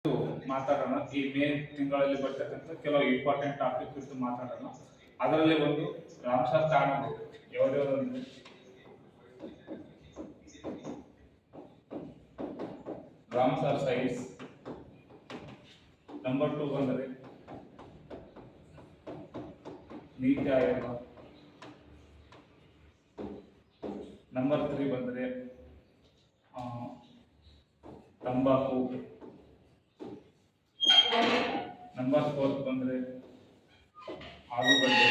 ಮಾತಾಡೋಣ. ಈ ಮೇ ತಿಂಗಳಲ್ಲಿ ಬರ್ತಕ್ಕಂಥ ಕೆಲವು ಇಂಪಾರ್ಟೆಂಟ್ ಟಾಪಿಕ್ ಕುರಿತು ಮಾತಾಡೋಣ. ಅದರಲ್ಲಿ ಒಂದು ರಾಮ್ಸರ್ ತಾಣಗಳು ಯಾವ್ಯಾವ ಅಂದ್ರೆ ರಾಮ್ಸರ್ ಸೈಟ್ಸ್, ನಂಬರ್ 2 ಬಂದರೆ ನೀತಿ ಆಯೋಗ, ನಂಬರ್ 3 ಬಂದರೆ ತಂಬಾಕು, ನಂಬರ್ 4 ಬಂದರೆ ಆಲೂಗಡ್ಡೆ,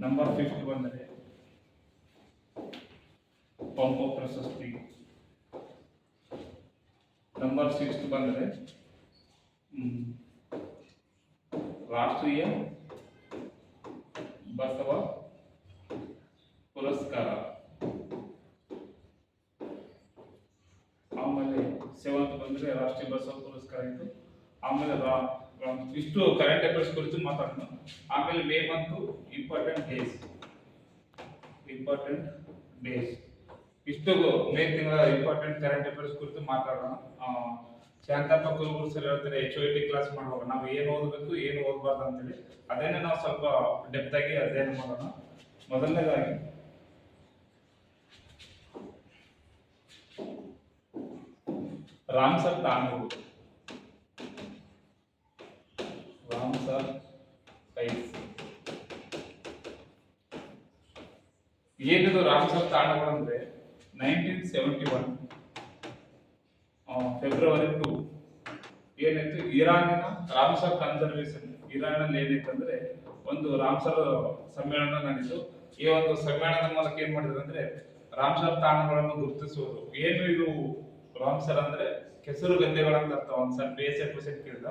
ನಂಬರ್ 5 ಬಂದರೆ ಪಂಪ ಪ್ರಶಸ್ತಿ, ನಂಬರ್ 6 ಬಂದರೆ ರಾಷ್ಟ್ರೀಯ ಬಸವ ಪುರಸ್ಕಾರ. ಆಮೇಲೆ 7th ಬಂದ್ರೆ ರಾಷ್ಟ್ರೀಯ ಬಸವ ಪುರಸ್ಕಾರ ಇತ್ತು. ಆಮೇಲೆ ಇಷ್ಟು ಕರೆಂಟ್ ಅಫೇರ್ಸ್ ಕುರಿತು ಮಾತಾಡೋಣ. ಆಮೇಲೆ ಮೇ ಮಂತ್ ಇಂಪಾರ್ಟೆಂಟ್ ಡೇಸ್ ಇಷ್ಟು ಮೇ ತಿಂಗಳ ಇಂಪಾರ್ಟೆಂಟ್ ಕರೆಂಟ್ ಅಫೇರ್ಸ್ ಕುರಿತು ಮಾತಾಡೋಣ. ಶಾಂತಪ್ಪ ಕುರುಬರು ಸರ್ ಹೇಳ್ತಾರೆ HOT ಕ್ಲಾಸ್ ಮಾಡುವಾಗ ನಾವು ಏನು ಓದಬೇಕು ಏನು ಓದಬಾರ್ದು ಅಂತೇಳಿ, ಅದೇನೆ ನಾವು ಸ್ವಲ್ಪ ಡೆಪ್ತ್ ಆಗಿ ಅಧ್ಯಯನ ಮಾಡೋಣ. ಮೊದಲನೇದಾಗಿ ರಾಮ್ಸರ್ ತಾಣಗಳು, ರಾಮ್ಸರ್ ಸೈಟ್ಸ್. ಏನಿದು ರಾಮ್ಸರ್ ತಾಣಗಳು ಅಂದ್ರೆ 1971 ಫೆಬ್ರವರಿ 2 ಏನಾಯ್ತು, ಇರಾನಿನ ರಾಮ್ಸರ್ ಕನ್ಸರ್ವೇಷನ್, ಇರಾನ್ ಏನಾಯ್ತು ಅಂದ್ರೆ ಒಂದು ರಾಮ್ಸರ್ ಸಮ್ಮೇಳನ ನಡೆಯಿತು. ಈ ಒಂದು ಸಮ್ಮೇಳನದ ಮೂಲಕ ಏನ್ ಮಾಡಿದ್ರು ಅಂದ್ರೆ ರಾಮ್ಸರ್ ತಾಣಗಳನ್ನು ಗುರುತಿಸುವುದು. ಏನು ಇದು ರಾಮ್ಸರ್ ಅಂದ್ರೆ ಕೆಸರು ಗದ್ದೆಗಳಂತ ಅರ್ಥ. ಒಂದ್ಸಲ ಬೇಸಿಕ್ ಕ್ವೆಶ್ಚನ್ ಕೇಳಿದ.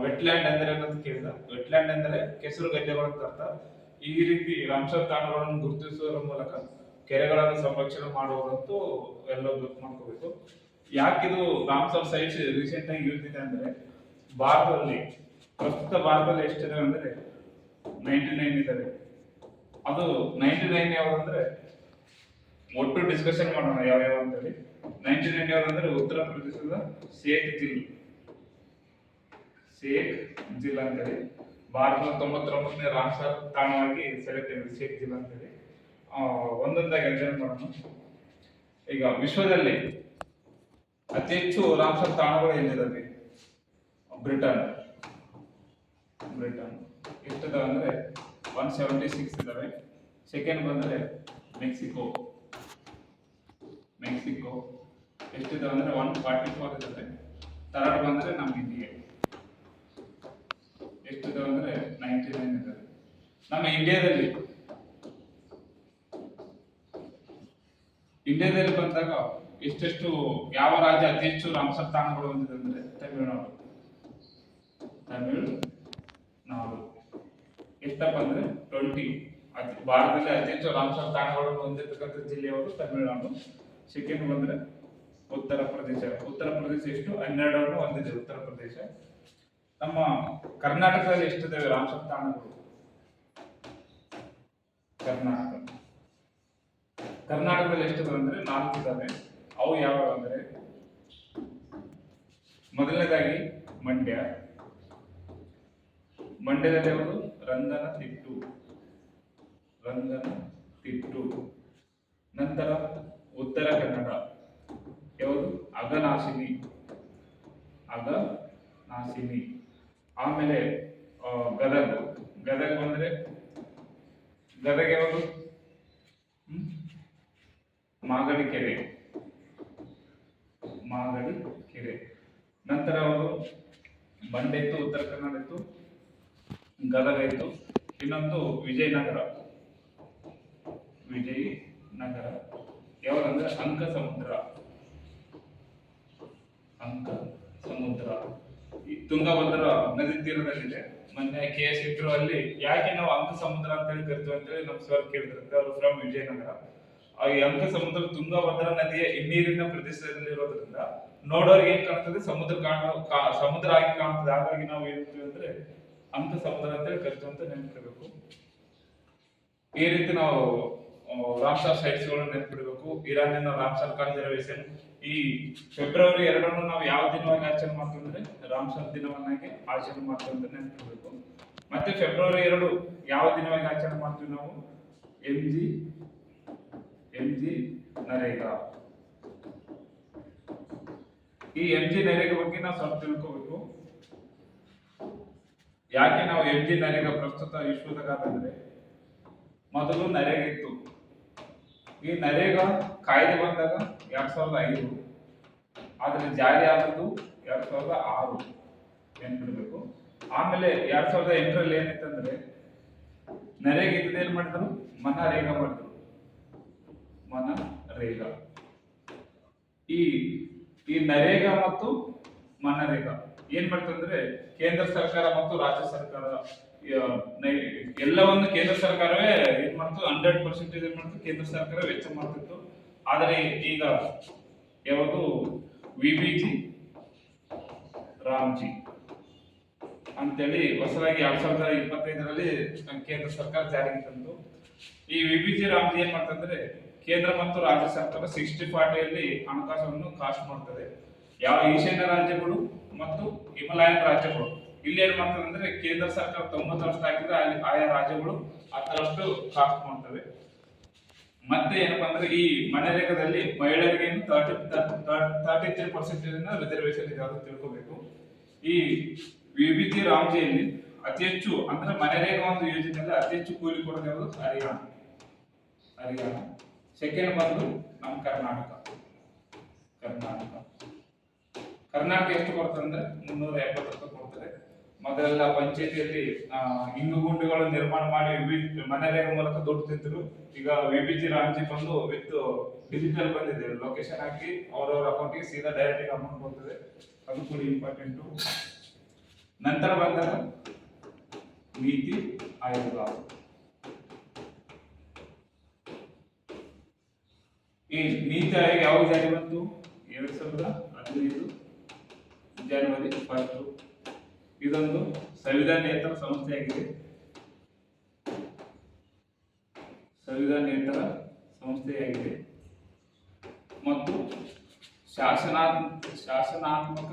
ವೆಟ್ಲ್ಯಾಂಡ್ ಅಂದ್ರೆ ಏನಂತ ಕೇಳಿದ. ವೆಟ್ಲ್ಯಾಂಡ್ ಅಂದ್ರೆ ಕೆಸರು ಗದ್ದೆಗಳಂತ ಅರ್ಥ. ಈ ರೀತಿ ರಾಮ್ಸರ್ ತಾಣಗಳನ್ನು ಗುರುತಿಸುವುದರ ಮೂಲಕ ಕೆರೆಗಳನ್ನು ಸಂರಕ್ಷಣೆ ಮಾಡುವುದಂತೂ ಎಲ್ಲರೂ ಗೊತ್ತು ಮಾಡ್ಕೋಬೇಕು. ಯಾಕಿದು ರಾಮ್ಸರ್ ಸೈಟ್ಸ್ ರೀಸೆಂಟ್ ಆಗಿ ಯೂಸ್ ಇದೆ ಅಂದ್ರೆ ಪ್ರಸ್ತುತ ಭಾರತದಲ್ಲಿ ಎಷ್ಟಿದೆ ಅಂದ್ರೆ 99 ಇದಾವೆ. ಅದು 99 ಯಾವ್ದಂದ್ರೆ ಒಟ್ಟು ಡಿಸ್ಕಷನ್ ಮಾಡೋಣ ಯಾವ ಅಂತೇಳಿ. 99 ಯಾವ್ದಂದ್ರೆ ಉತ್ತರ ಪ್ರದೇಶದ ಶೇಖ್ ಜಿಲ್ ಅಂತೇಳಿ ಭಾರತದ 99ನೇ ರಾಮ್ಸರ್ ತಾಣವಾಗಿ ಸೆಲೆಕ್ಟ್ ಆಗಿದೆ ಶೇಖ್ ಜಿಲ್ ಅಂತೇಳಿ. ಒಂದೊಂದಾಗಿ ಅಧ್ಯಯನ ಮಾಡೋಣ. ಈಗ ವಿಶ್ವದಲ್ಲಿ ಅತಿ ಹೆಚ್ಚು ರಾಮ್ಸರ್ ತಾಣಗಳು ಎಲ್ಲಿದ್ದಾವೆ? ಬ್ರಿಟನ್ ಎಷ್ಟಿದಾವೆ ಅಂದ್ರೆ 176 ಇದಾವೆ. ಸೆಕೆಂಡ್ ಬಂದ್ರೆ ಮೆಕ್ಸಿಕೋ ಎಷ್ಟಿದಾವೆ ಅಂದ್ರೆ 144 ಇದಾವೆ. ಥರ್ಡ್ ಬಂದ್ರೆ ನಮ್ಮ ಇಂಡಿಯಾ ಎಷ್ಟಿದಾವೆ ಅಂದ್ರೆ 99 ಇದಾವೆ. ನಮ್ಮ ಇಂಡಿಯಾದಲ್ಲಿ ಬಂದಾಗ ಎಷ್ಟೆಷ್ಟು ಯಾವ ರಾಜ್ಯ ಅತಿ ಹೆಚ್ಚು ರಾಮ್ಸರ್ ತಾಣಗಳು ಹೊಂದಿದೆ ಅಂದ್ರೆ ತಮಿಳುನಾಡು ಎಷ್ಟಪ್ಪ ಅಂದ್ರೆ 20. ಭಾರತದಲ್ಲಿ ಅತಿ ಹೆಚ್ಚು ರಾಮ್ಸರ್ ತಾಣಗಳನ್ನು ಹೊಂದಿರತಕ್ಕಂಥ ಜಿಲ್ಲೆ ಯಾವುದು? ತಮಿಳುನಾಡು. ಸೆಕೆಂಡ್ ಬಂದ್ರೆ ಉತ್ತರ ಪ್ರದೇಶ ಎಷ್ಟು? 12 ಹೊಂದಿದೆ ಉತ್ತರ ಪ್ರದೇಶ. ನಮ್ಮ ಕರ್ನಾಟಕದಲ್ಲಿ ಎಷ್ಟಿದಾವೆ ರಾಮ್ಸರ್ ತಾಣಗಳು? ಕರ್ನಾಟಕದಲ್ಲಿ ಎಷ್ಟಿದಾವೆ ಅಂದ್ರೆ 4 ಇದಾವೆ. ಅವು ಯಾವ ಅಂದ್ರೆ ಮೊದಲನೇದಾಗಿ ಮಂಡ್ಯದಲ್ಲಿ ಯಾವುದು? ರಂಗನತಿಟ್ಟು. ನಂತರ ಉತ್ತರ ಕನ್ನಡ ಯಾವುದು? ಅಘನಾಶಿನಿ. ಆಮೇಲೆ ಗದಗ ಬಂದ್ರೆ ಗದಗ ಯಾವುದು? ಮಾಗಡಿ ಕೆರೆ. ನಂತರ ಅವರು ಮಂಡ್ಯ ಇತ್ತು, ಉತ್ತರ ಕನ್ನಡ ಇತ್ತು, ಗದಗ ಇತ್ತು. ಇನ್ನೊಂದು ವಿಜಯನಗರ ಯಾವ್ದಂದ್ರೆ ಅಂಕ ಸಮುದ್ರ. ಈ ತುಂಗಭದ್ರಾ ನದಿ ತೀರದಲ್ಲಿದೆ. ಮೊನ್ನೆ KS ಇಂಟ್ರೋ ಅಲ್ಲಿ ಯಾಕೆ ನಾವು ಅಂಕ ಸಮುದ್ರ ಅಂತ ಹೇಳಿ ಕರಿತೀವಿ ಅಂತೇಳಿ ನಮ್ಮ ಸರ್ ಕೇಳಿದ್ರಂತೆ. ಅವರು ಫ್ರಮ್ ವಿಜಯನಗರ. ಈ ಅಂಕ ಸಮುದ್ರ ತುಂಗಭದ್ರಾ ನದಿಯ ಹಿನ್ನೀರಿನ ಪ್ರದೇಶದಲ್ಲಿ ಇರೋದ್ರಿಂದ ನೋಡೋರಿಗೆ ಏನ್ ಕಾಣ್ತದೆ? ಸಮುದ್ರ ಆಗಿ ಕಾಣ್ತದೆ. ಹಾಗಾಗಿ ನಾವು ಹೇಳ್ತೀವಿ ಅಂದ್ರೆ ಅಂಕ ಸಮುದ್ರ ಅಂತ ಹೇಳಿ ಕರಿತೀವಿ ಅಂತ ನೆನಪಿರಬೇಕು. ಈ ರೀತಿ ನಾವು ರಾಮ್ಸರ್ ಸೈಟ್ಸ್ಗಳನ್ನು ನೆನಪಿಡಬೇಕು. ಇರಾನಿನ ರಾಮ್ಸರ್ ಕನ್ಸರ್ವೇಷನ್ ಈ ಫೆಬ್ರವರಿ 2 ನಾವು ಯಾವ ದಿನವಾಗಿ ಆಚರಣೆ ಮಾಡ್ತೀವಿ ಅಂದ್ರೆ ರಾಮ್ಸರ್ ದಿನವನ್ನಾಗಿ ಆಚರಣೆ ಮಾಡ್ತೀವಿ ಅಂತ ನೆನಪಿಡಬೇಕು. ಮತ್ತೆ ಫೆಬ್ರವರಿ 2 ಯಾವ ದಿನವಾಗಿ ಆಚರಣೆ ಮಾಡ್ತೀವಿ ನಾವು? M G NREGA. ಈ ಎಂ.ಜಿ. ನರೇಗಾ ಬಗ್ಗೆ ನಾವು ಸ್ವಲ್ಪ ತಿಳ್ಕೋಬೇಕು. ಯಾಕೆ ನಾವು ಎಂ.ಜಿ. ನರೇಗಾ ಪ್ರಸ್ತುತ ವಿಶ್ವದಾಗಂದ್ರೆ ಮೊದಲು ನರೇಗಾ ಇತ್ತು. ಈ ನರೇಗಾ ಕಾಯ್ದೆ ಬಂದಾಗ 2005, ಆದ್ರೆ ಜಾರಿ ಆದದ್ದು 2006 ನೆನ್ಪಿಡ್ಬೇಕು. ಆಮೇಲೆ 2008ರಲ್ಲಿ ಏನಿತ್ತಂದ್ರೆ ನರೇಗಾ ಇದ್ದದ್ದು ಏನ್ ಮಾಡಿದ್ರು? ಮನರೇಗಾ ಮಾಡಿದ್ರು. ಮನರೇಗಾ ಈ ನರೇಗಾ ಮತ್ತು ಮನರೇಗಾ ಏನ್ ಮಾಡ್ತಂದ್ರೆ ಕೇಂದ್ರ ಸರ್ಕಾರ ಮತ್ತು ರಾಜ್ಯ ಸರ್ಕಾರ ಎಲ್ಲವನ್ನು ಕೇಂದ್ರ ಸರ್ಕಾರವೇ ಏನ್ ಮಾಡ್ತು, 100% ಏನ್ ಮಾಡ್ತು, ಕೇಂದ್ರ ಸರ್ಕಾರ ವೆಚ್ಚ ಮಾಡ್ತಿತ್ತು. ಆದರೆ ಈಗ ಯಾವುದು ವಿಬಿಜಿ ರಾಮ್ಜಿ ಅಂತೇಳಿ ಹೊಸದಾಗಿ 2025ರಲ್ಲಿ ಕೇಂದ್ರ ಸರ್ಕಾರ ಜಾರಿಗೆ ತಂತು. ಈ ವಿಬಿಜಿ ರಾಮ್ಜಿ ಏನ್ ಮಾಡ್ತಂದ್ರೆ ಕೇಂದ್ರ ಮತ್ತು ರಾಜ್ಯ ಸರ್ಕಾರ 60-40 ಹಣಕಾಸನ್ನು ಕಾಸ್ಟ್ ಮಾಡ್ತದೆ. ಯಾವ ಈಶಾನ್ಯ ರಾಜ್ಯಗಳು ಮತ್ತು ಹಿಮಾಲಯನ್ ರಾಜ್ಯಗಳು ಇಲ್ಲಿ ಏನ್ ಮಾಡ್ತದೆ ಅಂದ್ರೆ ಕೇಂದ್ರ ಸರ್ಕಾರ 90% ಹಾಕಿದ್ರೆ ಅಲ್ಲಿ ಆಯಾ ರಾಜ್ಯಗಳು 10% ಕಾಸ್ಟ್ ಮಾಡ್ತವೆ. ಮತ್ತೆ ಏನಪ್ಪಾ ಅಂದ್ರೆ ಈ ಮನರೇಗಾದಲ್ಲಿ ಮಹಿಳೆಯರಿಗೆ 33% ರಿಸರ್ವೇಶನ್ ಇದೆ ಅಂತ ತಿಳ್ಕೋಬೇಕು. ಈ ವಿಬಿಜಿ ರಾಮ್ಜಿಯಲ್ಲಿ ಅತಿ ಹೆಚ್ಚು ಅಂದ್ರೆ ಮನರೇಗಾ ಒಂದು ಯೋಜನೆಯಲ್ಲಿ ಅತಿ ಹೆಚ್ಚು ಕೂಲಿ ಕೊಡೋದು ಯಾವುದು? ಹರಿಯಾಣ. ಸೆಕೆಂಡ್ ಬಂದು ನಮ್ಮ ಕರ್ನಾಟಕ ಎಷ್ಟು ಕೊಡ್ತದೆ ಅಂದ್ರೆ 370 ಕೊಡ್ತದೆ. ಮೊದಲೆಲ್ಲ ಪಂಚಾಯತಿಯಲ್ಲಿ ಇಂಗು ಗುಂಡಿಗಳು ನಿರ್ಮಾಣ ಮಾಡಿ ಮನರೇಗಾ ಮೂಲಕ ದುಡ್ಡು ತಿಂತರು. ಈಗ ವಿಬಿಜಿ ರಾಮ್ಜಿ ಬಂದು ವಿತ್ ಡಿಜಿಟಲ್ ಬಂದಿದೆ. ಲೊಕೇಶನ್ ಹಾಕಿ ಅವರವರ ಅಕೌಂಟ್ಗೆ ಸೀದಾ ಡೈರೆಕ್ಟ್ ಅಮೌಂಟ್ ಬರ್ತದೆ. ಅದು ಕೂಡ ಇಂಪಾರ್ಟೆಂಟು. ನಂತರ ಬಂದಾಗ ನೀತಿ ಆಯೋಗ. ಈ ನೀತಿ ಆಯೋಗ ಯಾವ ಜಾರಿ ಬಂತು? 2015 ಜನವರಿ 1. ಇದೊಂದು ಸಂವಿಧಾನೇತರ ಸಂಸ್ಥೆಯಾಗಿದೆ. ಮತ್ತು ಶಾಸನಾತ್ಮಕ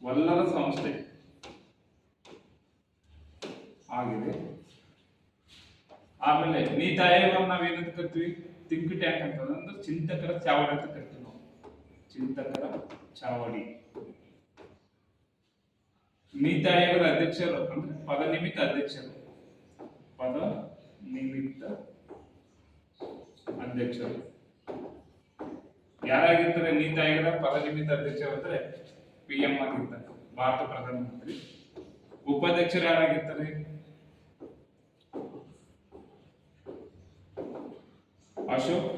ವಲ್ಲದ ಸಂಸ್ಥೆ ಆಗಿದೆ. ಆಮೇಲೆ ನೀತಿ ಆಯೋಗ ನಾವೇನಂತ ಕರಿತೀವಿ? ಥಿಂಕ್ ಟ್ಯಾಂಕ್ ಅಂತ, ಅಂದ್ರೆ ಚಿಂತಕರ ಚಾವಡಿ ಅಂತ ಕರಿತೀವಿ ನಾವು. ಚಿಂತಕರ ಚಾವಡಿ. ನೀತಿ ಆಯೋಗದ ಅಧ್ಯಕ್ಷರು ಅಂದ್ರೆ ಪದನಿಮಿತ್ತ ಅಧ್ಯಕ್ಷರು ಯಾರಾಗಿರ್ತಾರೆ? ನೀತಿ ಆಯೋಗದ ಪದನಿಮಿತ್ತ ಅಧ್ಯಕ್ಷರು ಅಂದ್ರೆ PM ಆಗಿರ್ತಾರೆ, ಭಾರತ ಪ್ರಧಾನಮಂತ್ರಿ. ಉಪಾಧ್ಯಕ್ಷರು ಯಾರಾಗಿರ್ತಾರೆ? ಅಶೋಕ್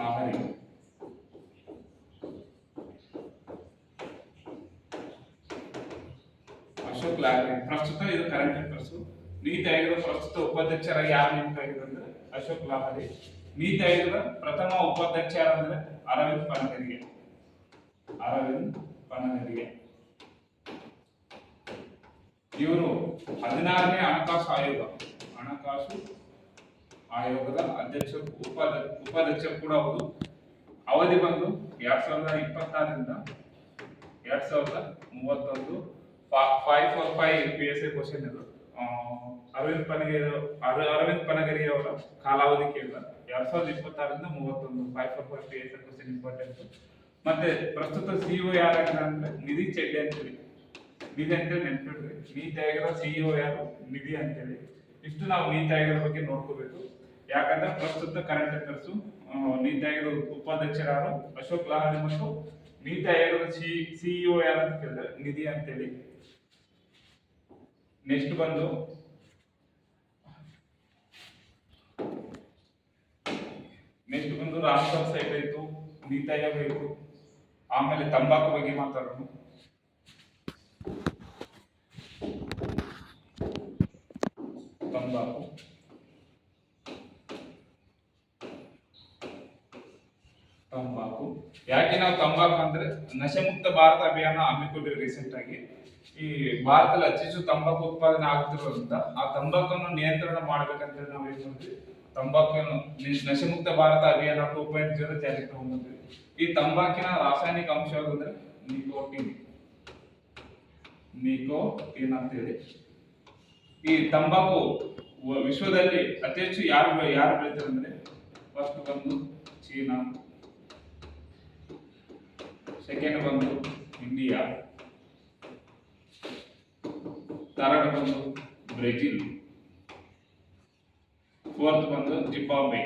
ಲಾಹರಿ. ಪ್ರಸ್ತುತ ಇದು ಕರೆಂಟ್ ಅಫೇರ್ಸ್. ನೀತಿ ಆಯೋಗದ ಪ್ರಸ್ತುತ ಉಪಾಧ್ಯಕ್ಷರಾಗಿ ಯಾರು ನೇಮಕ ಆಗಿದ್ದಾರೆ ಅಂದ್ರೆ ಅಶೋಕ್ ಲಾಹರಿ. ನೀತಿ ಆಯೋಗದ ಪ್ರಥಮ ಉಪಾಧ್ಯಕ್ಷ ಯಾರಂದ್ರೆ ಅರವಿಂದ್ ಪನಗರಿಯೆ. ಇವರು 16ನೇ ಹಣಕಾಸು ಆಯೋಗದ ಅಧ್ಯಕ್ಷರು ಉಪಾಧ್ಯಕ್ಷರು ಕೂಡ ಹೌದು. ಅವಧಿ ಬಂದು 2026ರಿಂದ 2031. 545 PSI ಕ್ವಶನ್ ಇದು. ಅರವಿಂದ್ ಪನಗರಿ ಅವರ ಕಾಲಾವಧಿ ಕೇಳಿದ 2026ರಿಂದ 31. 545 PSI ಕ್ವಶನ್ ಇಂಪಾರ್ಟೆಂಟ್. ಮತ್ತೆ ಪ್ರಸ್ತುತ CEO ಯಾರಾಗಿದ್ದಾರೆ ಅಂದ್ರೆ ನಿಧಿ ಚೆಡ್ಡೆ ಅಂತೇಳಿ ನೆನ್ಪಿಡ್ರಿ. ನೀತಿ ಆಯೋಗದ CEO ಯಾರು? ನಿಧಿ ಅಂತೇಳಿ. ಇಷ್ಟು ನಾವು ನೀತಿ ಆಯೋಗದ ಬಗ್ಗೆ ನೋಡ್ಕೋಬೇಕು. ಯಾಕಂದ್ರೆ ಪ್ರಸ್ತುತ ಕರೆಂಟ್ ಅಫೇರ್ಸ್ ನೀತಿ ಆಯೋಗದ ಉಪಾಧ್ಯಕ್ಷರು ಯಾರು? ಅಶೋಕ್ ಲಾಹರಿ. ಮತ್ತು ನೀತಿ ಆಯೋಗದ CEO ಯಾರಂತ ಕೇಳಿದ್ರೆ ನಿಧಿ ಅಂತೇಳಿ. ನೆಕ್ಸ್ಟ್ ಬಂದು ರಾಮ್ಸರ್ ಸೈಟ್ ಆಯ್ತು, ನೀತಿ ಆಯೋಗ ಆಯ್ತು. ಆಮೇಲೆ ತಂಬಾಕು ಬಗ್ಗೆ ಮಾತಾಡೋಣ. ತಂಬಾಕು. ಯಾಕೆ ನಾವು ತಂಬಾಕು ಅಂದ್ರೆ ನಶೆಮುಕ್ತ ಭಾರತ ಅಭಿಯಾನ ಹಮ್ಮಿಕೊಂಡಿವಿ ರೀಸೆಂಟ್ ಆಗಿ. ಈ ಭಾರತದಲ್ಲಿ ಅತಿ ಹೆಚ್ಚು ತಂಬಾಕು ಉತ್ಪಾದನೆ ಆಗುತ್ತಿರೋದ್ರಿಂದ ಆ ತಂಬಾಕನ್ನು ನಿಯಂತ್ರಣ ಮಾಡ್ಬೇಕಂತ ನಾವು ಏನ್ ಮಾಡ್ತೀವಿ, ತಂಬಾಕನ್ನು ನಶೆಮುಕ್ತ ಭಾರತ ಅಭಿಯಾನ 2.0 ಜಾರಿಗೆ ತಗೊಂಡ್ಬಂದ್ವಿ. ಈ ತಂಬಾಕಿನ ರಾಸಾಯನಿಕ ಅಂಶ ಯಾವ್ದಂದ್ರೆ ನಿಕೋಟಿನ್. ನಿಕೋಟಿನ್ ಅಂತ ಹೇಳಿ. ಈ ತಂಬಾಕು ವಿಶ್ವದಲ್ಲಿ ಅತಿ ಹೆಚ್ಚು ಯಾರು ಬೆಳೀತಾರೆ ಅಂದ್ರೆ ಫಸ್ಟ್ ಬಂದು ಚೀನಾ, ಸೆಕೆಂಡ್ ಬಂದು ಇಂಡಿಯಾ, ಥರ್ಡ್ ಬಂದು ಬ್ರೆಜಿಲ್, ಫೋರ್ತ್ ಬಂದು ಜಿಂಬಾಬ್ವೆ.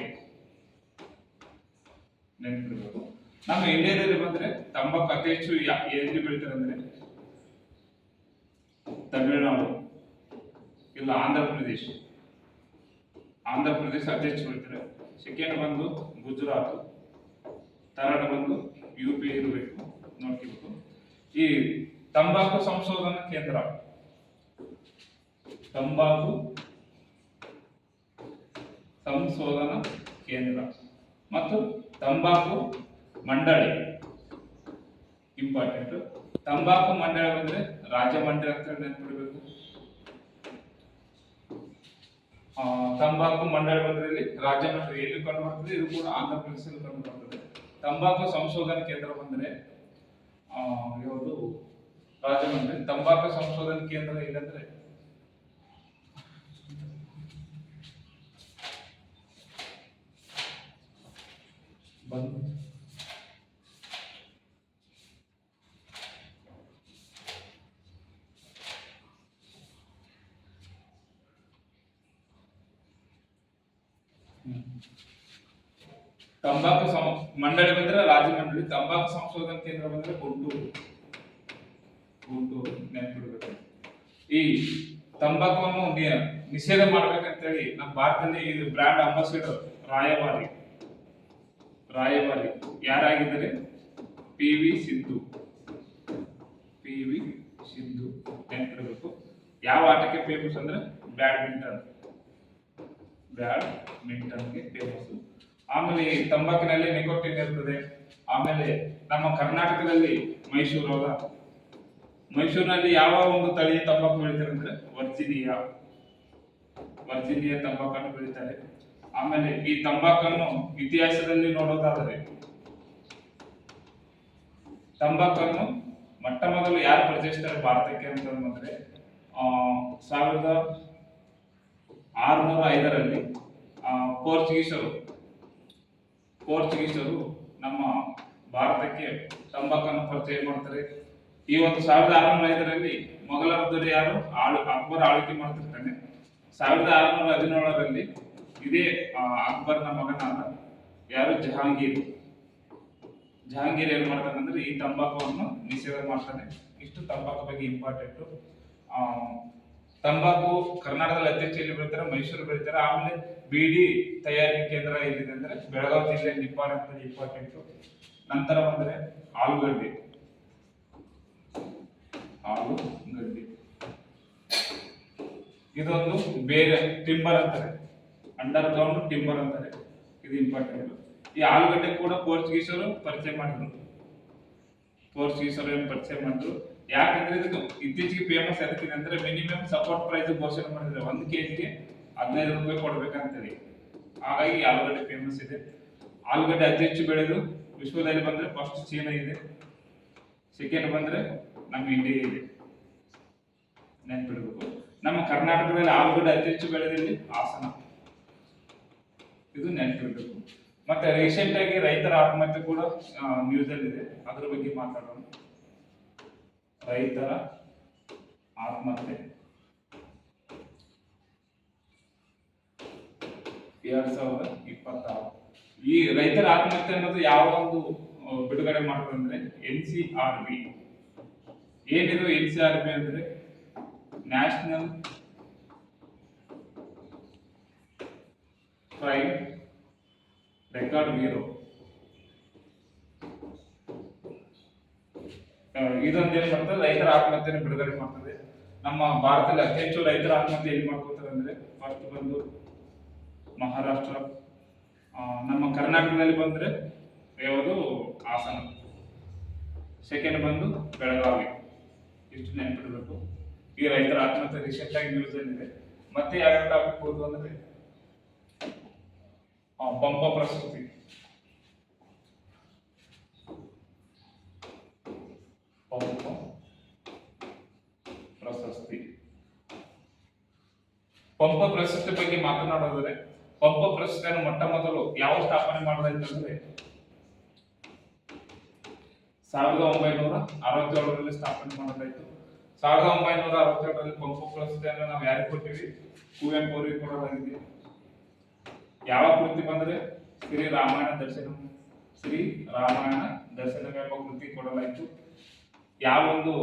ನೆನಪಿರ್ಬೇಕು. ನಮ್ಮ ಇಂಡಿಯಾದಲ್ಲಿ ಬಂದ್ರೆ ತಂಬಾಕು ಅತಿ ಹೆಚ್ಚು ಎಲ್ಲಿ ಬೆಳೀತಾರೆ ಅಂದ್ರೆ ತಮಿಳುನಾಡು ಇಲ್ಲ ಆಂಧ್ರ ಪ್ರದೇಶ ಅತಿ ಹೆಚ್ಚು ಬೆಳೀತಾರೆ. ಸೆಕೆಂಡ್ ಬಂದು ಗುಜರಾತ್, ಥರ್ಡ್ ಬಂದು UP ಇರಬೇಕು, ನೋಡ್ಕೋಬೇಕು. ಈ ತಂಬಾಕು ಸಂಶೋಧನಾ ಕೇಂದ್ರ, ತಂಬಾಕು ಸಂಶೋಧನಾ ಕೇಂದ್ರ ಮತ್ತು ತಂಬಾಕು ಮಂಡಳಿ ಇಂಪಾರ್ಟೆಂಟ್. ತಂಬಾಕು ಮಂಡಳಿ ಅಂದ್ರೆ ರಾಜ್ಯ ಮಂಡಳಿ ಅಂತ ನೆನಪಿಡಬೇಕು. ತಂಬಾಕು ಮಂಡಳಿ ಬಂದ್ರೆ ರಾಜ್ಯ ಮಂಡಳಿ ಎಲ್ಲಿ ಕಂಡು ಬರ್ತದೆ, ಇದು ಕೂಡ ಆಂಧ್ರ ಪ್ರದೇಶದಲ್ಲಿ ಕಂಡು ಬರ್ತದೆ. ತಂಬಾಕು ಸಂಶೋಧನಾ ಕೇಂದ್ರ ಬಂದ್ರೆ ಯಾವುದು ರಾಜ್ಯ ಮಂಡಳಿ. ತಂಬಾಕು ಸಂಶೋಧನಾ ಕೇಂದ್ರ ಇಲ್ಲಂದ್ರೆ ಬಂದು ತಂಬಾಕು ಮಂಡಳಿ ಬಂದ್ರೆ ರಾಜ್ಯ ಮಂಡಳಿ, ತಂಬಾಕು ಸಂಶೋಧನಾ ಕೇಂದ್ರ ಬಂದ್ರೆ ಗುಂಟೂರು ನೆನಪಿಡಬೇಕು. ಈ ತಂಬಾಕುವನ್ನು ನಿಷೇಧ ಮಾಡ್ಬೇಕಂತೇಳಿ ನಮ್ಮ ಭಾರತದಲ್ಲಿ ಇದು ಬ್ರ್ಯಾಂಡ್ ಅಂಬಾಸಿಡರ್ ರಾಯಭಾರಿ ಯಾರಾಗಿದ್ದಾರೆ? PV ಸಿಂಧು ನೆನಪಿಡಬೇಕು. ಯಾವ ಆಟಕ್ಕೆ ಫೇಮಸ್ ಅಂದ್ರೆ ಬ್ಯಾಡ್ಮಿಂಟನ್ಗೆ ಫೇಮಸ್. ಆಮೇಲೆ ಈ ತಂಬಾಕಿನಲ್ಲಿ ನಿಕೋಟಿನ್ ಇರ್ತದೆ. ಆಮೇಲೆ ನಮ್ಮ ಕರ್ನಾಟಕದಲ್ಲಿ ಮೈಸೂರಿನಲ್ಲಿ ಯಾವ ಒಂದು ತಳಿ ತಂಬಾಕು ಬೆಳೀತಾರೆ ಅಂದ್ರೆ ವರ್ಜಿನಿಯಾ ತಂಬಾಕನ್ನು ಬೆಳೀತಾರೆ. ಆಮೇಲೆ ಈ ತಂಬಾಕನ್ನು ಇತಿಹಾಸದಲ್ಲಿ ನೋಡೋದಾದರೆ ತಂಬಾಕನ್ನು ಮೊಟ್ಟ ಮೊದಲು ಯಾರು ಪರಿಚಯಿಸ್ತಾರೆ ಭಾರತಕ್ಕೆ ಅಂತಂದ್ರೆ 1605ರಲ್ಲಿ ಪೋರ್ಚುಗೀಸರು ನಮ್ಮ ಭಾರತಕ್ಕೆ ತಂಬಾಕನ್ನು ಪರಿಚಯ ಮಾಡ್ತಾರೆ. ಈ ಒಂದು 1605ರಲ್ಲಿ ಮೊಘಲರ ದೊರೆ ಯಾರು ಅಕ್ಬರ್ ಆಳ್ವಿಕೆ ಮಾಡ್ತಿರ್ತಾನೆ. 1617ರಲ್ಲಿ ಇದೇ ಅಕ್ಬರ್ನ ಮಗನಾದ ಯಾರು ಜಹಾಂಗೀರ್ ಏನ್ ಮಾಡ್ತಾನೆ ಅಂದ್ರೆ ಈ ತಂಬಾಕುವನ್ನು ನಿಷೇಧ ಮಾಡ್ತಾನೆ. ಇಷ್ಟು ತಂಬಾಕು ಬಗ್ಗೆ ಇಂಪಾರ್ಟೆಂಟ್. ತಂಬಾಕು ಕರ್ನಾಟಕದಲ್ಲಿ ಅತಿ ಹೆಚ್ಚು ಎಲ್ಲಿ ಬೆಳೀತಾರೆ? ಮೈಸೂರು ಬೆಳೀತಾರೆ. ಆಮೇಲೆ ಬೀಡಿ ತಯಾರಿಕೆ ಕೇಂದ್ರ ಎಲ್ಲಿದೆ ಅಂದ್ರೆ ಬೆಳಗಾವಿ ಜಿಲ್ಲೆ ನಿಪ್ಪಾಣ ಅಂತ ಇಂಪಾರ್ಟೆಂಟ್. ನಂತರ ಬಂದ್ರೆ ಆಲೂಗಡ್ಡೆ ಇದೊಂದು ಬೇರೆ ಟಿಂಬರ್ ಅಂತಾರೆ, ಅಂಡರ್ ಗ್ರೌಂಡ್ ಟಿಂಬರ್ ಅಂತಾರೆ. ಇದು ಇಂಪಾರ್ಟೆಂಟ್. ಈ ಆಲೂಗಡ್ಡೆ ಕೂಡ ಪೋರ್ಚುಗೀಸರು ಪರಿಚಯ ಮಾಡಿದ್ರು. ಯಾಕಂದ್ರೆ ಇದಕ್ಕೆ ಇತ್ತೀಚೆಗೆ ಫೇಮಸ್ ಅದಕ್ಕಿದೆ ಅಂದ್ರೆ ಮಿನಿಮಮ್ ಸಪೋರ್ಟ್ ಪ್ರೈಸ್ ಘೋಷಣೆ ಮಾಡಿದ್ರೆ 1 kgಗೆ 15 ರೂಪಾಯಿ ಕೊಡ್ಬೇಕಂತೇಳಿ. ಹಾಗಾಗಿ ಆಲೂಗಡ್ಡೆ ಫೇಮಸ್ ಇದೆ. ಆಲೂಗಡ್ಡೆ ಅತಿ ಹೆಚ್ಚು ಬೆಳೆದು ವಿಶ್ವದಲ್ಲಿ ಬಂದ್ರೆ ಫಸ್ಟ್ ಚೀನಾ ಇದೆ, ಸೆಕೆಂಡ್ ಬಂದ್ರೆ ನಮ್ಮ ಇಂಡಿಯಾ ಇದೆ. ನೆನಪಿಡಬೇಕು. ನಮ್ಮ ಕರ್ನಾಟಕದಲ್ಲಿ ಆಲೂಗಡ್ಡೆ ಅತಿ ಹೆಚ್ಚು ಬೆಳೆದಲ್ಲಿ ಹಾಸನ. ಇದು ನೆನಪಿಡಬೇಕು. ಮತ್ತೆ ರೀಸೆಂಟ್ ಆಗಿ ರೈತರ ಆತ್ಮಹತ್ಯೆ ಕೂಡ ನ್ಯೂಸ್ ಅಲ್ಲಿ ಇದೆ, ಅದ್ರ ಬಗ್ಗೆ ಮಾತಾಡೋಣ. ರೈತರ ಆತ್ಮಹತ್ಯೆ 2026. ಈ ರೈತರ ಆತ್ಮಹತ್ಯೆ ಅನ್ನೋದು ಯಾವ ಒಂದು ಬಿಡುಗಡೆ ಮಾಡ್ತಾರೆ ಅಂದ್ರೆ NCRB. ಏನಿದು NCRB ಅಂದ್ರೆ ನ್ಯಾಷನಲ್ ಕ್ರೈಮ್ ರೆಕಾರ್ಡ್ ಬ್ಯೂರೋ. ಇದೊಂದು ಏನ್ ಮಾಡ್ತದೆ, ರೈತರ ಆತ್ಮಹತ್ಯೆಯನ್ನು ಬಿಡುಗಡೆ ಮಾಡ್ತದೆ. ನಮ್ಮ ಭಾರತದಲ್ಲಿ ಅತಿ ಹೆಚ್ಚು ರೈತರ ಆತ್ಮಹತ್ಯೆ ಎಲ್ಲಿ ಮಾಡ್ಕೋತಾರೆ ಅಂದ್ರೆ ಫಸ್ಟ್ ಬಂದು ಮಹಾರಾಷ್ಟ್ರ. ನಮ್ಮ ಕರ್ನಾಟಕದಲ್ಲಿ ಬಂದ್ರೆ ಯಾವುದು ಸೆಕೆಂಡ್ ಬಂದು ಬೆಳಗಾವಿ. ಇಷ್ಟು ನೆನಪಿಡಬೇಕು. ಈ ರೈತರ ಆತ್ಮಹತ್ಯೆ ರೀಸೆಂಟ್ ಆಗಿ ನ್ಯೂಸ್ ಇದೆ. ಮತ್ತೆ ಯಾವ ಟಾಪಿಕ್ ಹೋದು ಅಂದ್ರೆ ಪಂಪ ಪ್ರಶಸ್ತಿ. ಪಂಪ ಪ್ರಶಸ್ತಿ. ಪಂಪ ಪ್ರಶಸ್ತಿ ಬಗ್ಗೆ ಮಾತನಾಡೋದ್ರೆ ಪಂಪ ಪ್ರಶಸ್ತಿಯನ್ನು ಮೊಟ್ಟ ಮೊದಲು ಯಾವ ಸ್ಥಾಪನೆ ಮಾಡಲಾಯ್ತಂದ್ರೆ 1967ರಲ್ಲಿ ಸ್ಥಾಪನೆ ಮಾಡಲಾಯಿತು. 1967ರಲ್ಲಿ ಪಂಪ ಪ್ರಶಸ್ತಿಯನ್ನು ನಾವು ಯಾರಿಗೆ ಕೊಟ್ಟಿವಿ? ಕುವೆಂಪು ಅವರಿಗೆ ಕೊಡಲಾಗಿದೆ. ಯಾವ ಕೃತಿ ಬಂದ್ರೆ ಶ್ರೀ ರಾಮಾಯಣ ದರ್ಶನವೆಂಬ ಕೃತಿ ಕೊಡಲಾಯಿತು. ಯಾವ ಒಂದು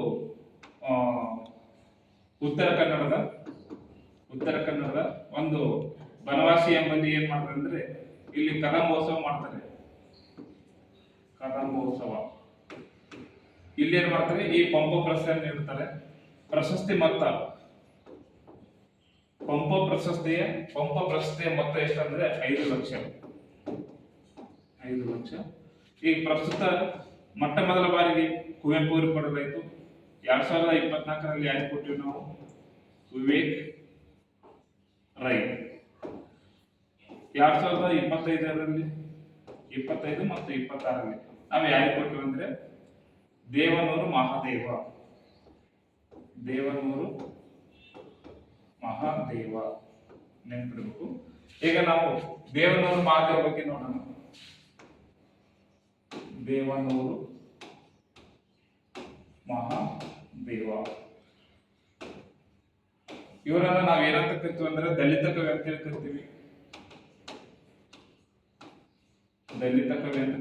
ಉತ್ತರ ಕನ್ನಡದ ಒಂದು ಬನವಾಸಿ ಎಂಬಲ್ಲಿ ಏನ್ ಮಾಡ್ತಾರೆ ಅಂದ್ರೆ ಇಲ್ಲಿ ಕದಂಬೋತ್ಸವ ಮಾಡ್ತಾರೆ. ಕದಂಬೋತ್ಸವ ಇಲ್ಲಿ ಏನ್ ಮಾಡ್ತಾರೆ? ಈ ಪಂಪ ಪ್ರಶಸ್ತಿಯನ್ನು ನೀಡುತ್ತಾರೆ. ಪ್ರಶಸ್ತಿ ಮೊತ್ತ ಪಂಪ ಪ್ರಶಸ್ತಿಯ ಮೊತ್ತ ಎಷ್ಟಂದ್ರೆ 5 ಲಕ್ಷ. 5 ಲಕ್ಷ. ಈ ಪ್ರಸ್ತುತ ಮೊಟ್ಟ ಮೊದಲ ಬಾರಿಗೆ ಕುವೆಂಪು ಅವರಿಗೆ ಕೊಡಲಾಯಿತು. 2024ರಲ್ಲಿ ಯಾರಿಗೆ ಕೊಟ್ಟಿವಿ ನಾವು? ವಿವೇಕ್ ರೈ. 2025ರಲ್ಲಿ 25 ಮತ್ತು 26ರಲ್ಲಿ ನಾವು ಯಾರಿಗೆ ಕೊಟ್ಟಿವಿ ಅಂದ್ರೆ ದೇವನೂರು ಮಹಾದೇವ ನೆನಪಿಡಬೇಕು. ಈಗ ನಾವು ದೇವನೂರು ಮಹಾದೇವ ಬಗ್ಗೆ ನೋಡೋಣ. ದೇವನೂರು ಮಹಾದೇವ ಇವರನ್ನ ನಾವು ಏನಂತ ಕರಿತೀವಿ ಅಂದ್ರೆ ದಲಿತ ಕವಿ ಅಂತ ಹೇಳಿ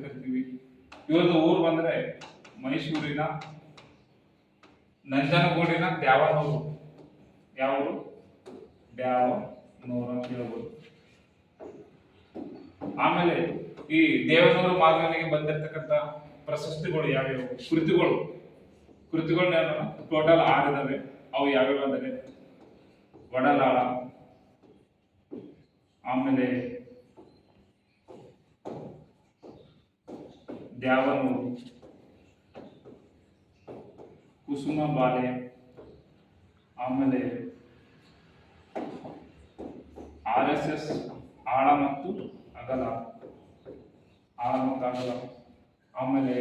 ಕರಿತೀವಿ. ಇವ್ರದ್ದು ಊರು ಬಂದ್ರೆ ಮೈಸೂರಿನ ನಂಜನಗೂಡಿನ ದ್ಯಾವನೂರು. ಯಾವುದು? ದ್ಯಾವನೂರು ಅಂತ ಹೇಳ್ಬೋದು. ಆಮೇಲೆ ಈ ದೇವನೂರು ಮಾಧವನಿಗೆ ಬಂದಿರತಕ್ಕಂತ ಪ್ರಶಸ್ತಿಗಳು ಯಾವ್ಯಾವ? ಕೃತಿಗಳು ಟೋಟಲ್ 6 ಇದಾವೆ. ಅವು ಯಾವ್ಯಾವ ಅಂದರೆ ಒಡಲಾಳ, ಆಮೇಲೆ ದ್ಯಾವನೂರು, ಕುಸುಮ ಬಾಲೆ, ಆಮೇಲೆ RSS ಆಳ ಮತ್ತು ಅಗಲ, ಆಮೇಲೆ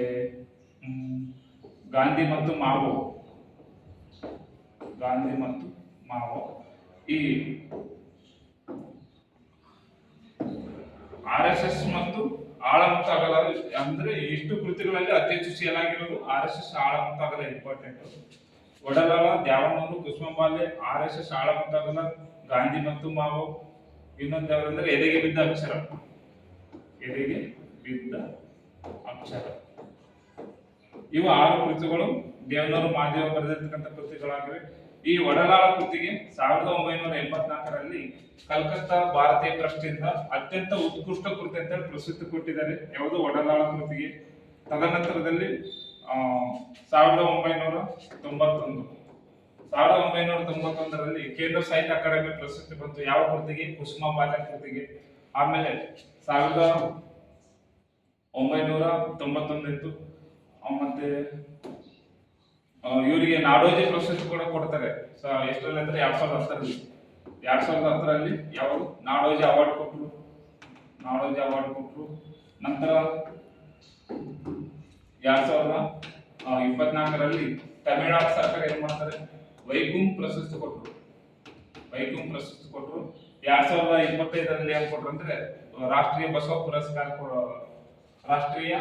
ಗಾಂಧಿ ಮತ್ತು ಮಾವೋ. ಈ RSS ಮತ್ತು ಆಳ ಮತ್ತು ಅಗಲ ಅಂದ್ರೆ ಇಷ್ಟು ಕೃತಿಗಳಲ್ಲಿ ಅತಿ ಹೆಚ್ಚು ಸೇಲ್ ಆಗಿರೋದು RSS ಆಳ ಮತ್ತು ಅಗಲ ಇಂಪಾರ್ಟೆಂಟ್. ಒಡಲಾಳ, ದ್ಯಾವನೂರು, ಕುಸುಮಬಾಲೆ, RSS ಆಳ ಮತ್ತು ಅಗಲ, ಗಾಂಧಿ ಮತ್ತು ಮಾವೋ. ಇನ್ನೊಂದು ಯಾವ್ದಂದ್ರೆ ಎದೆಗೆ ಬಿದ್ದ ಅಕ್ಷರ. ಇವು 6 ಕೃತಿಗಳು ದೇವನೂರು ಮಹಾದೇವ ಬರೆದಿರ್ತಕ್ಕಂಥ ಕೃತಿಗಳಾಗಿವೆ. ಈ ಒಡಲಾಳ ಕೃತಿಗೆ 1984ರಲ್ಲಿ ಕಲ್ಕತ್ತಾ ಭಾರತೀಯ ಟ್ರಸ್ಟಿಂದ ಅತ್ಯಂತ ಉತ್ಕೃಷ್ಟ ಕೃತಿ ಅಂತ ಪ್ರಸಿದ್ಧಿ ಕೊಟ್ಟಿದ್ದಾರೆ. ಯಾವುದು? ಒಡಲಾಳ ಕೃತಿಗೆ. ತದನಂತರದಲ್ಲಿ 1991ರಲ್ಲಿ ಕೇಂದ್ರ ಸಾಹಿತ್ಯ ಅಕಾಡೆಮಿ ಪ್ರಶಸ್ತಿ ಬಂತು. ಯಾವ ಕೃತಿಗೆ? ಕುಸುಮ ಬಾಲ್ಯ ಕೃತಿಗೆ. ಆಮೇಲೆ 1991 ಇತ್ತು. ಮತ್ತೆ ಇವರಿಗೆ ನಾಡೋಜಿ ಪ್ರಶಸ್ತಿ ಕೂಡ ಕೊಡ್ತಾರೆ. ಎಷ್ಟರಲ್ಲಿ ಅಂದ್ರೆ 2010ರಲ್ಲಿ ಯಾವುದು? ನಾಡೋಜಿ ಅವಾರ್ಡ್ ಕೊಟ್ಟರು. ನಂತರ 2024ರಲ್ಲಿ ತಮಿಳುನಾಡು ಸರ್ಕಾರ ಏನ್ ಮಾಡ್ತಾರೆ? ವೈಕುಂ ಪ್ರಶಸ್ತಿ ಕೊಟ್ಟರು. 2025ರಲ್ಲಿ ಏನ್ ಕೊಟ್ರು ಅಂದ್ರೆ ರಾಷ್ಟ್ರೀಯ ಬಸವ ಪುರಸ್ಕಾರ ರಾಷ್ಟ್ರೀಯ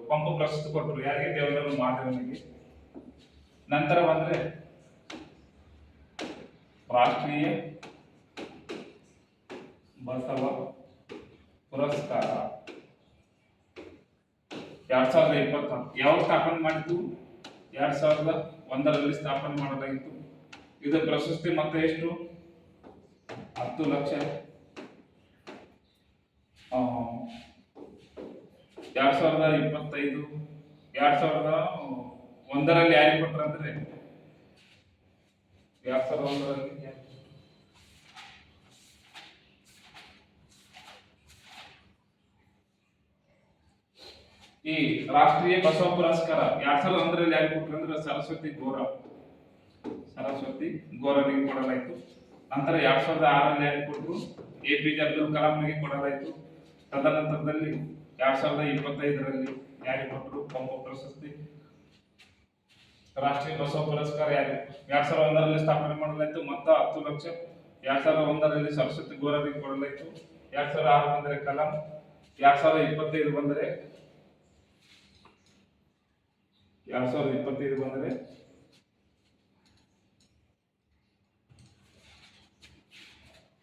ಪಂಪ ಪ್ರಶಸ್ತಿ ಕೊಟ್ಟರು. ಯಾರಿಗೆ? ದೇವನೂರು ಮಹಾದೇವನಿಗೆ. ನಂತರ ಬಂದ್ರೆ ರಾಷ್ಟ್ರೀಯ ಬಸವ ಪುರಸ್ಕಾರ 2020 ಯಾವ ಸ್ಥಾಪನೆ ಮಾಡಿದ್ದು? 2001ರಲ್ಲಿ ಸ್ಥಾಪನೆ ಮಾಡಲಾಗಿತ್ತು. ಇದು ಪ್ರಶಸ್ತಿ ಮೊತ್ತ ಎಷ್ಟು? 10 ಲಕ್ಷ. 2001ರಲ್ಲಿ ಯಾರಿಗೆ ಕೊಟ್ಟರು ಅಂದ್ರೆ 2001ರಲ್ಲಿ ಈ ರಾಷ್ಟ್ರೀಯ ಬಸವ ಪುರಸ್ಕಾರ 2001ರಲ್ಲಿ ಯಾರಿಗೆ ಕೊಟ್ಟರು ಅಂದ್ರೆ ಸರಸ್ವತಿ ಗೋರನಿಗೆ ಕೊಡಲಾಯಿತು. ನಂತರ 2006ರಲ್ಲಿ ಯಾರಿಗೆ ಕೊಟ್ಟರು? APJ ಅಬ್ದುಲ್ ಕಲಾಂಗೆ ಕೊಡಲಾಯಿತು. ತದನಂತರದಲ್ಲಿ 2025ರಲ್ಲಿ ಯಾರಿಗೆ ಕೊಟ್ಟರು ಪಂಪ ಪ್ರಶಸ್ತಿ? ರಾಷ್ಟ್ರೀಯ ಬಸವ ಪುರಸ್ಕಾರ ಯಾರಿಗೆ 2001ರಲ್ಲಿ ಸ್ಥಾಪನೆ ಮಾಡಲಾಯಿತು, ಮೊತ್ತ 10 ಲಕ್ಷ. 2001ರಲ್ಲಿ ಸರಸ್ವತಿ ಗೋರನಿಗೆ ಕೊಡಲಾಯಿತು. 2006 ಬಂದರೆ ಕಲಾಂ. 2025 ಬಂದರೆ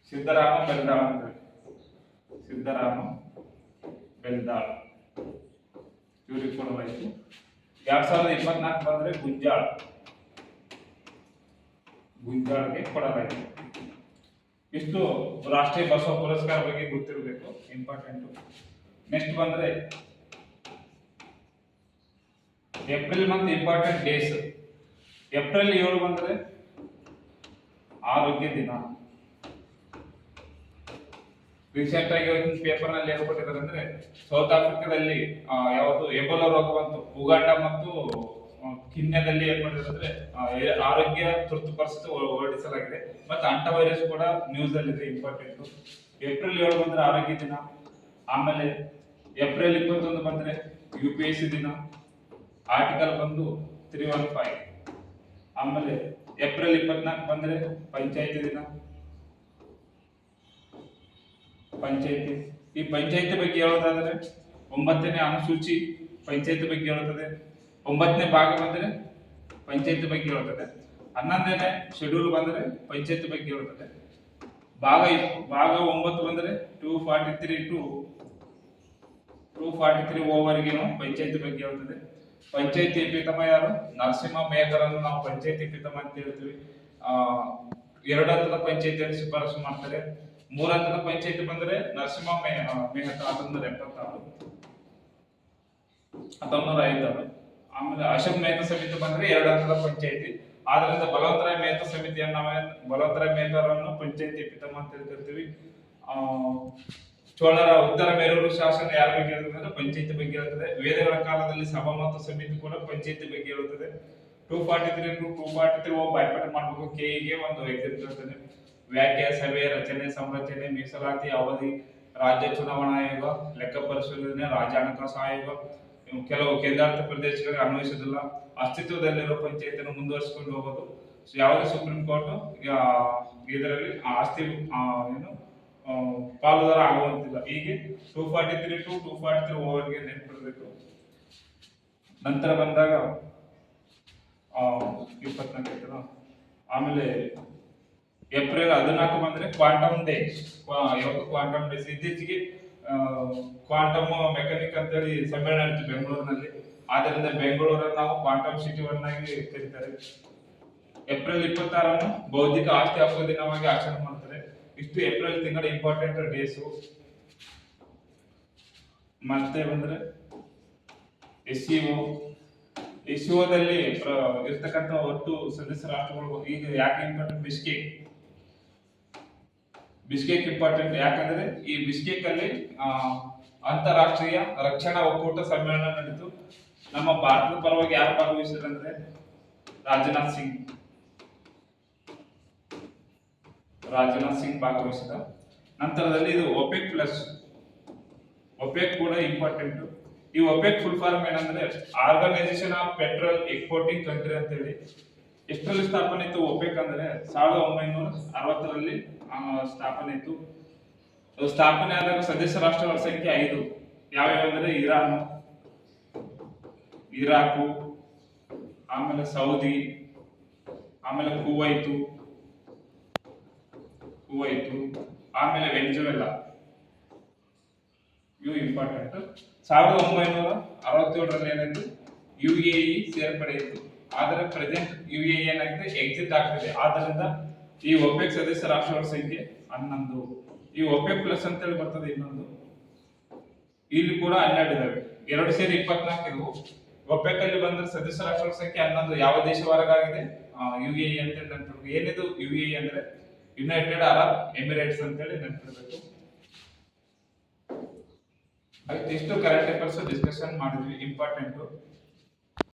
ಸಿದ್ದರಾಮ ಬೆಲ್ದಾಳ್ ಇವರಿಗೆ ಕೊಡಲಾಯಿತು. 2024 ಬಂದ್ರೆ ಗುಂಜಾಳ್ಗೆ ಕೊಡಲಾಯಿತು. ಇಷ್ಟು ರಾಷ್ಟ್ರೀಯ ಬಸವ ಪುರಸ್ಕಾರ ಬಗ್ಗೆ ಗೊತ್ತಿರಬೇಕು, ಇಂಪಾರ್ಟೆಂಟ್. ನೆಕ್ಸ್ಟ್ ಬಂದ್ರೆ April month important days. April 7 ಬಂದ್ರೆ ಆರೋಗ್ಯ ದಿನ. ರೀಸೆಂಟ್ ಆಗಿ ಒಂದು ಪೇಪರ್ ನಲ್ಲಿ ಏನು ಕೊಟ್ಟಿದ್ದಾರೆ ಅಂದ್ರೆ ಸೌತ್ ಆಫ್ರಿಕಾದಲ್ಲಿ ಯಾವುದು ಎಬೋಲಾ ರೋಗ ಬಂತು, ಉಗಾಂಡ ಮತ್ತು ಕಿನ್ಯಾದಲ್ಲಿ ಏನ್ ಮಾಡಿದ್ರೆ ಅಂದ್ರೆ ಆರೋಗ್ಯ ತುರ್ತು ಪರಿಸ್ಥಿತಿ ಹೊರಡಿಸಲಾಗಿದೆ. ಮತ್ತೆ ಅಂಟ ವೈರಸ್ ಕೂಡ ನ್ಯೂಸ್ ಅಲ್ಲಿ ಇದೆ, ಇಂಪಾರ್ಟೆಂಟ್. ಏಪ್ರಿಲ್ 7 ಬಂದ್ರೆ ಆರೋಗ್ಯ ದಿನ. ಆಮೇಲೆ ಏಪ್ರಿಲ್ 21 ಬಂದ್ರೆ UPSC ದಿನ. ಆರ್ಟಿಕಲ್ ಬಂದು 315. ಆಮೇಲೆ ಏಪ್ರಿಲ್ 24 ಬಂದ್ರೆ ಪಂಚಾಯತಿ ದಿನ. ಈ ಪಂಚಾಯತಿ ಬಗ್ಗೆ ಹೇಳೋದಾದ್ರೆ 9ನೇ ಅನುಸೂಚಿ ಪಂಚಾಯತಿ ಬಗ್ಗೆ ಹೇಳುತ್ತದೆ. 9ನೇ ಭಾಗ ಬಂದ್ರೆ ಪಂಚಾಯತಿ ಬಗ್ಗೆ ಹೇಳುತ್ತದೆ. 11ನೇ ಶೆಡ್ಯೂಲ್ ಬಂದ್ರೆ ಪಂಚಾಯತಿ ಬಗ್ಗೆ ಹೇಳುತ್ತದೆ. ಭಾಗ 9 ಬಂದ್ರೆ 243 ಓವರ್ಗೆ ಪಂಚಾಯತಿ ಬಗ್ಗೆ ಹೇಳುತ್ತದೆ. ಪಂಚಾಯತಿ ಪಿತಮ ಯಾರು? ನರಸಿಂಹ ಮೇಘರನ್ನು ನಾವು ಪಂಚಾಯತಿ ಪಿತಮ ಅಂತ ಹೇಳ್ತೀವಿ. 2 ಹಂತದ ಪಂಚಾಯತಿಯನ್ನು ಶಿಫಾರಸು ಮಾಡ್ತಾರೆ. 3 ಹಂತದ ಪಂಚಾಯತಿ ಬಂದ್ರೆ ನರಸಿಂಹ ಮೆಹತಾ 1956. ಆಮೇಲೆ ಅಶೋಕ್ ಮೆಹತಾ ಸಮಿತಿ ಬಂದ್ರೆ 2 ಹಂತದ ಪಂಚಾಯತಿ. ಆದ್ರಿಂದ ಬಲವಂತರಾಯ ಮೆಹತಾ ಮೆಹತಾರನ್ನು ಪಂಚಾಯತಿ ಪಿತಮ ಅಂತ ಕರಿತೀವಿ. ಚೋಳರ ಉತ್ತರ ಮೇರೂರು ಶಾಸನ ಯಾರ ಬಗ್ಗೆ ಹೇಳುತ್ತದೆ ಅಂದ್ರೆ ಪಂಚಾಯತಿ ಬಗ್ಗೆ ಹೇಳುತ್ತದೆ. ವೇದಗಳ ಕಾಲದಲ್ಲಿ ಸಭಾಮತ ಸಮಿತಿ ಕೂಡ ಪಂಚಾಯತಿ ಬಗ್ಗೆ ಹೇಳುತ್ತದೆ. 243 ಬಾಯ್ಪಾಟ್ ಮಾಡಬೇಕು. ಕೆಇಗೆ ಒಂದು ಎಕ್ಸಾಮ್ ಇರುತ್ತದೆ. ವ್ಯಾಖ್ಯಾ, ಸಭೆ, ರಚನೆ, ಸಂರಚನೆ, ಮೀಸಲಾತಿ, ಅವಧಿ, ರಾಜ್ಯ ಚುನಾವಣಾ ಆಯೋಗ, ಲೆಕ್ಕ ಪರಿಶೋಧನೆ, ರಾಜ್ಯ ಹಣಕಾಸು ಆಯೋಗ ಕೆಲವು ಕೇಂದ್ರಾಡಳಿತ ಪ್ರದೇಶಗಳಿಗೆ ಅನ್ವಯಿಸುವುದಿಲ್ಲ. ಅಸ್ತಿತ್ವದಲ್ಲಿರುವ ಪಂಚಾಯತಿಯನ್ನು ಮುಂದುವರಿಸಿಕೊಂಡು ಹೋಗೋದು. ಯಾವುದೇ ಸುಪ್ರೀಂ ಕೋರ್ಟ್ ಇದರಲ್ಲಿ ಆಸ್ತಿ ಪಾಲುದಾರ ಆಗುವಂತಿಲ್ಲ. ಹೀಗೆ 243 ಓವರ್ಗೆ ನೆನಪಿಡಬೇಕು. ನಂತರ ಬಂದಾಗ 24. ಆಮೇಲೆ ಏಪ್ರಿಲ್ 14 ಬಂದ್ರೆ ಕ್ವಾಂಟಮ್ ಡೇ. ಕ್ವಾಂಟಮ್ ಡೇಸ್ ಇತ್ತೀಚೆಗೆ ಕ್ವಾಂಟಮ್ ಮೆಕ್ಯಾನಿಕ್ ಅಂತೇಳಿ ಸಮ್ಮೇಳನ ನಡೆಯಿತು ಬೆಂಗಳೂರಿನಲ್ಲಿ. ಆದ್ದರಿಂದ ಬೆಂಗಳೂರನ್ನು ನಾವು ಕ್ವಾಂಟಮ್ ಸಿಟಿ ವನ್ನಾಗಿ ಕರೀತಾರೆ. ಏಪ್ರಿಲ್ 26 ಬೌದ್ಧಿಕ ಆಸ್ತಿ ಹಕ್ಕು ದಿನವಾಗಿ ಆಚರಣೆ ಮಾಡ್ತಾರೆ. ಇಷ್ಟು ಏಪ್ರಿಲ್ ತಿಂಗಳ ಇಂಪಾರ್ಟೆಂಟ್ ಡೇಸು. ಮತ್ತೆ ಬಂದ್ರೆ ಎಸ್ಸಿಒದಲ್ಲಿ ಇರ್ತಕ್ಕಂಥ ಒಟ್ಟು ಸದಸ್ಯ ರಾಷ್ಟ್ರಗಳು. ಈಗ ಯಾಕೆ ಇಂಪಾರ್ಟೆಂಟ್? ಬಿಸ್ಕೇಕ್ ಇಂಪಾರ್ಟೆಂಟ್ ಯಾಕಂದ್ರೆ ಈ ಬಿಸ್ಕೇಕ್ ಅಲ್ಲಿ ಅಂತಾರಾಷ್ಟ್ರೀಯ ರಕ್ಷಣಾ ಒಕ್ಕೂಟ ಸಮ್ಮೇಳನ ನಡೆಯಿತು. ನಮ್ಮ ಭಾರತದ ಪರವಾಗಿ ಯಾರು ಭಾಗವಹಿಸಿದ್ರು ಅಂದ್ರೆ ರಾಜನಾಥ್ ಸಿಂಗ್ ಭಾಗವಹಿಸಿದ. ನಂತರದಲ್ಲಿ ಇದು ಒಪೆಕ್ ಕೂಡ ಇಂಪಾರ್ಟೆಂಟ್. ಈ ಒಪೆಕ್ ಫುಲ್ ಫಾರ್ಮ್ ಏನಂದ್ರೆ organisation of petrol exporting country ಅಂತ ಹೇಳಿ. ಎಷ್ಟರಲ್ಲಿ ಸ್ಥಾಪನೆ ಇತ್ತು ಒಪೆಕ್ ಅಂದ್ರೆ 1960ರಲ್ಲಿ ಸ್ಥಾಪನೆ ಇತ್ತು. ಸ್ಥಾಪನೆ ಆದಾಗ ಸದಸ್ಯ ರಾಷ್ಟ್ರಗಳ ಸಂಖ್ಯೆ 5. ಯಾವ್ಯಾವ ಅಂದ್ರೆ ಇರಾನ್, ಇರಾಕು, ಆಮೇಲೆ ಸೌದಿ, ಆಮೇಲೆ ಕುವೈತು, ಆಮೇಲೆ ವೆನಿಜುವೆಲಾ. ಇವು ಇಂಪಾರ್ಟೆಂಟ್. 1967ರಲ್ಲಿ ಏನಾಯ್ತು? UAE ಸೇರ್ಪಡೆ ಇತ್ತು. ಆದರೆ ಪ್ರೆಸೆಂಟ್ UAE ಏನಾಗಿದೆ? ಎಕ್ಸಿಟ್ ಆಗ್ತಿದೆ. ಆದ್ದರಿಂದ ಈ ಒಪೆಕ್ ಸದಸ್ಯ ರಾಷ್ಟ್ರಗಳ ಸಂಖ್ಯೆ 11. ಈ ಒಪೆಕ್ ಪ್ಲಸ್ ಅಂತ ಹೇಳಿ ಬರ್ತದೆ ಇನ್ನೊಂದು. ಇಲ್ಲಿ ಕೂಡ 12 ಇದಾವೆ. 2 ಸೇರಿ 24 ಇವು. ಒಪೆಕ್ ಅಲ್ಲಿ ಬಂದ್ರೆ ಸದಸ್ಯ ರಾಷ್ಟ್ರಗಳ ಸಂಖ್ಯೆ 11. ಯಾವ ದೇಶ ಹೊರಗಾಗಿದೆ? UAE ಅಂತ ಹೇಳಿ ನೆನಪಿಡಬೇಕು. ಏನಿದು UAE ಅಂದ್ರೆ ಯುನೈಟೆಡ್ ಅರಬ್ ಎಮಿರೇಟ್ಸ್ ಅಂತ ಹೇಳಿ ನೆನಪಿಡಬೇಕು. ಅದಕ್ಕೆ ಎಷ್ಟು ಕರೆಂಟ್ ಅಫೇರ್ಸ್ ಡಿಸ್ಕಷನ್ ಮಾಡಿದ್ವಿ ಇಂಪಾರ್ಟೆಂಟ್.